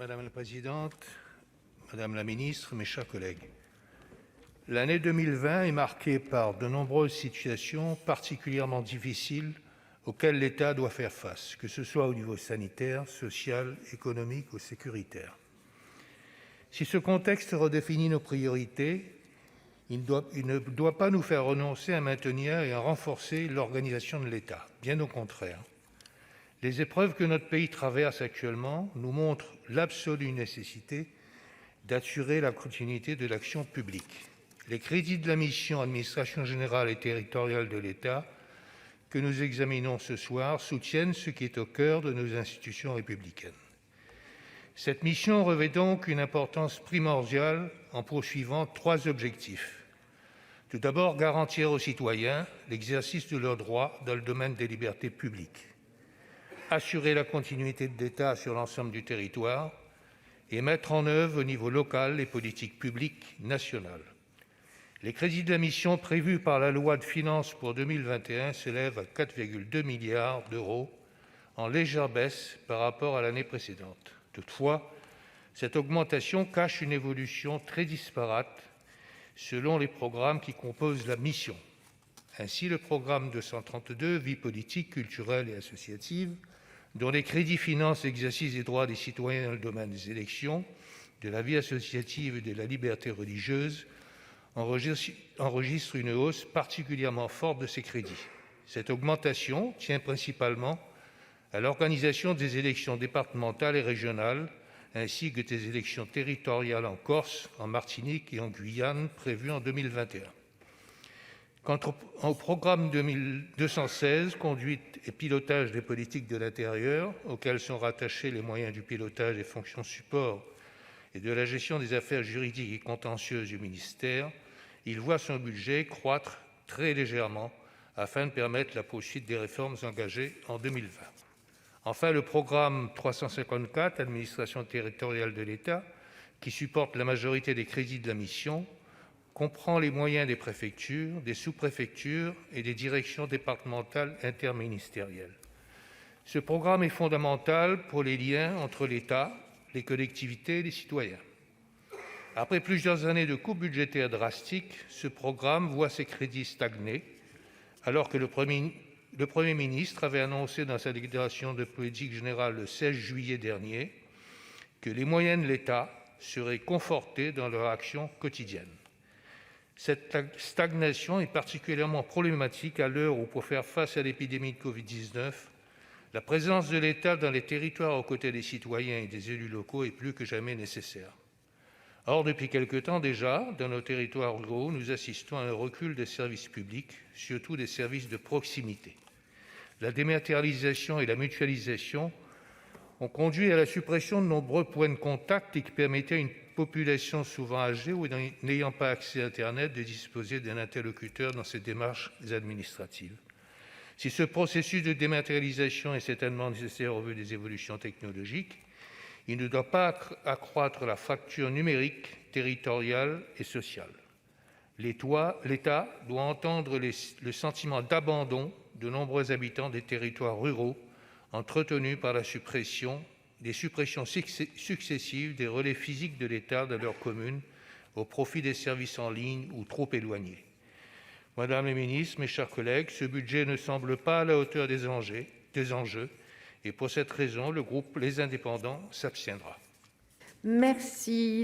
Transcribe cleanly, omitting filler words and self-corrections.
Madame la présidente, madame la ministre, mes chers collègues, l'année 2020 est marquée par de nombreuses situations particulièrement difficiles auxquelles l'État doit faire face, que ce soit au niveau sanitaire, social, économique ou sécuritaire. Si ce contexte redéfinit nos priorités, il ne doit pas nous faire renoncer à maintenir et à renforcer l'organisation de l'État. Bien au contraire. Les épreuves que notre pays traverse actuellement nous montrent l'absolue nécessité d'assurer la continuité de l'action publique. Les crédits de la mission « Administration générale et territoriale de l'État » que nous examinons ce soir soutiennent ce qui est au cœur de nos institutions républicaines. Cette mission revêt donc une importance primordiale en poursuivant 3 objectifs. Tout d'abord, garantir aux citoyens l'exercice de leurs droits dans le domaine des libertés publiques, assurer la continuité de l'État sur l'ensemble du territoire et mettre en œuvre au niveau local les politiques publiques nationales. Les crédits de la mission prévus par la loi de finances pour 2021 s'élèvent à 4,2 milliards d'euros, en légère baisse par rapport à l'année précédente. Toutefois, cette augmentation cache une évolution très disparate selon les programmes qui composent la mission. Ainsi, le programme 232, Vie politique, culturelle et associative, dont les crédits financent l'exercice des droits des citoyens dans le domaine des élections, de la vie associative et de la liberté religieuse, enregistre une hausse particulièrement forte de ses crédits. Cette augmentation tient principalement à l'organisation des élections départementales et régionales, ainsi que des élections territoriales en Corse, en Martinique et en Guyane prévues en 2021. Quant au programme 216, Conduite et pilotage des politiques de l'intérieur, auquel sont rattachés les moyens du pilotage des fonctions support et de la gestion des affaires juridiques et contentieuses du ministère, il voit son budget croître très légèrement afin de permettre la poursuite des réformes engagées en 2020. Enfin, le programme 354, Administration territoriale de l'État, qui supporte la majorité des crédits de la mission, comprend les moyens des préfectures, des sous-préfectures et des directions départementales interministérielles. Ce programme est fondamental pour les liens entre l'État, les collectivités et les citoyens. Après plusieurs années de coupes budgétaires drastiques, ce programme voit ses crédits stagner, alors que le Premier ministre avait annoncé dans sa déclaration de politique générale le 16 juillet dernier que les moyens de l'État seraient confortés dans leur action quotidienne. Cette stagnation est particulièrement problématique à l'heure où, pour faire face à l'épidémie de Covid-19, la présence de l'État dans les territoires aux côtés des citoyens et des élus locaux est plus que jamais nécessaire. Or, depuis quelque temps déjà, dans nos territoires ruraux, nous assistons à un recul des services publics, surtout des services de proximité. La dématérialisation et la mutualisation ont conduit à la suppression de nombreux points de contact qui permettaient à une population souvent âgée ou n'ayant pas accès à Internet de disposer d'un interlocuteur dans ses démarches administratives. Si ce processus de dématérialisation est certainement nécessaire au vu des évolutions technologiques, il ne doit pas accroître la fracture numérique, territoriale et sociale. L'État doit entendre le sentiment d'abandon de nombreux habitants des territoires ruraux, entretenus par des suppressions successives des relais physiques de l'État dans leurs communes au profit des services en ligne ou trop éloignés. Madame la ministre, mes chers collègues, ce budget ne semble pas à la hauteur des enjeux et pour cette raison, le groupe Les Indépendants s'abstiendra. Merci.